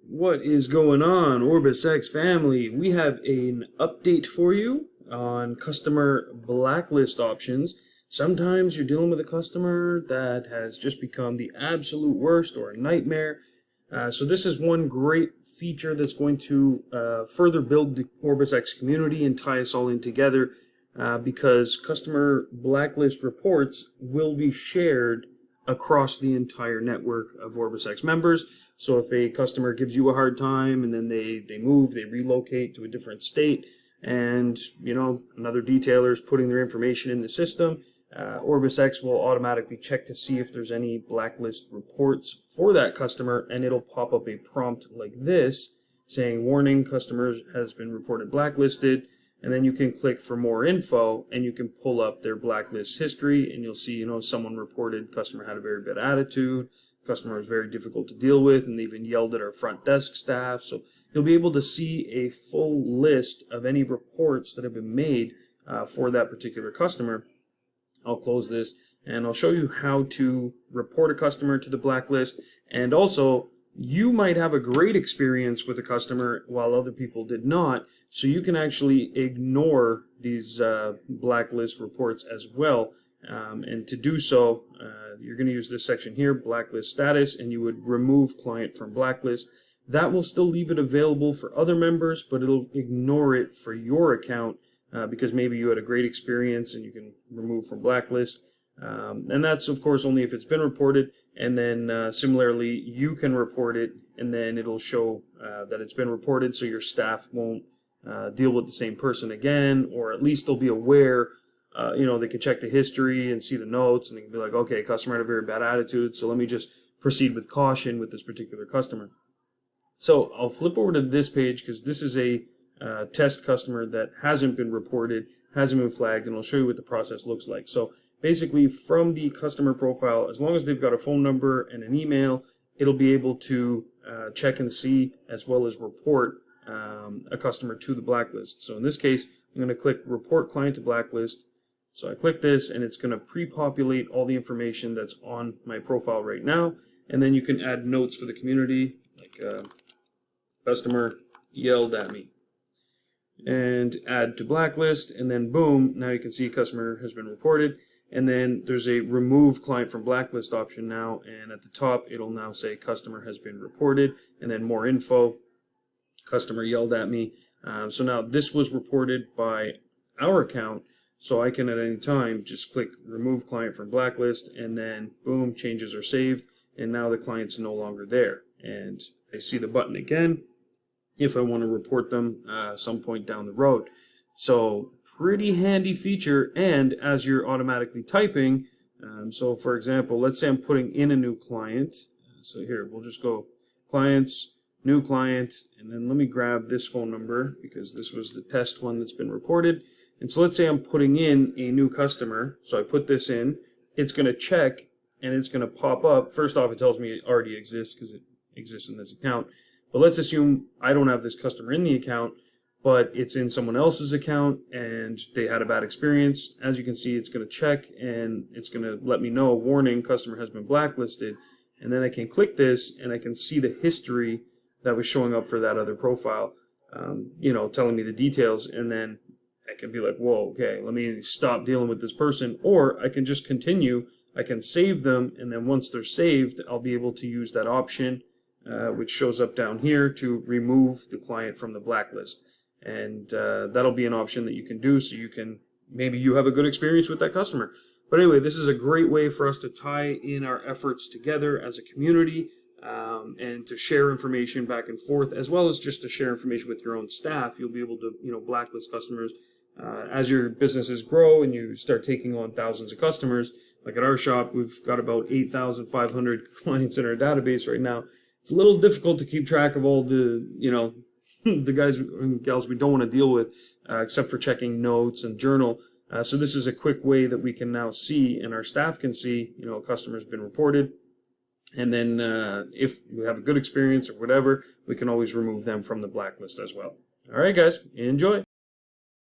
What is going on, Orbisx family? We have an update for you on customer blacklist options. Sometimes you're dealing with a customer that has just become the absolute worst or a nightmare. So this is one great feature that's going to further build the Orbisx community and tie us all in together because customer blacklist reports will be shared across the entire network of Orbisx members. So if a customer gives you a hard time and then they move, they relocate to a different state, and another detailer is putting their information in the system, Orbisx will automatically check to see if there's any blacklist reports for that customer, and it'll pop up a prompt like this saying, "Warning, customer has been reported blacklisted." And then you can click for more info and you can pull up their blacklist history, and you'll see, someone reported customer had a very bad attitude, customer was very difficult to deal with, and they even yelled at our front desk staff. So you'll be able to see a full list of any reports that have been made for that particular customer. I'll close this and I'll show you how to report a customer to the blacklist. And also, you might have a great experience with a customer while other people did not, so you can actually ignore these blacklist reports as well. And to do so, you're going to use this section here, blacklist status, and you would remove client from blacklist. That will still leave it available for other members, but it'll ignore it for your account because maybe you had a great experience and you can remove from blacklist. And that's, of course, only if it's been reported. And then similarly, you can report it, and then it'll show that it's been reported, so your staff won't deal with the same person again, or at least they'll be aware. They can check the history and see the notes, and they can be like, okay, customer had a very bad attitude, so let me just proceed with caution with this particular customer. So I'll flip over to this page because this is a test customer that hasn't been reported, hasn't been flagged, and I'll show you what the process looks like. So basically, from the customer profile, as long as they've got a phone number and an email, it'll be able to check and see as well as report a customer to the blacklist. So in this case, I'm going to click Report Client to Blacklist. So I click this, and it's going to pre-populate all the information that's on my profile right now. And then you can add notes for the community, like customer yelled at me, and add to blacklist. And then boom, now you can see customer has been reported. And then there's a remove client from blacklist option now, and at the top it'll now say customer has been reported, and then more info, customer yelled at me. So now this was reported by our account, so I can at any time just click remove client from blacklist, and then boom, changes are saved, and now the client's no longer there. And I see the button again if I want to report them some point down the road. So pretty handy feature. And as you're automatically typing, so for example, let's say I'm putting in a new client. So here, we'll just go clients, new client, and then let me grab this phone number because this was the test one that's been reported. And so let's say I'm putting in a new customer. So I put this in, it's going to check, and it's going to pop up. First off, it tells me it already exists because it exists in this account. But let's assume I don't have this customer in the account, but it's in someone else's account and they had a bad experience. As you can see, it's going to check and it's going to let me know, warning, customer has been blacklisted. And then I can click this and I can see the history that was showing up for that other profile, telling me the details. And then I can be like, whoa, okay, let me stop dealing with this person. Or I can just continue. I can save them, and then once they're saved, I'll be able to use that option, which shows up down here, to remove the client from the blacklist. And that'll be an option that you can do, so maybe you have a good experience with that customer. But anyway, this is a great way for us to tie in our efforts together as a community, and to share information back and forth, as well as just to share information with your own staff. You'll be able to blacklist customers as your businesses grow and you start taking on thousands of customers. Like at our shop, we've got about 8,500 clients in our database right now. It's a little difficult to keep track of all the the guys and gals we don't want to deal with, except for checking notes and journal. So this is a quick way that we can now see, and our staff can see, a customer's been reported. And then if we have a good experience or whatever, we can always remove them from the blacklist as well. All right, guys, enjoy.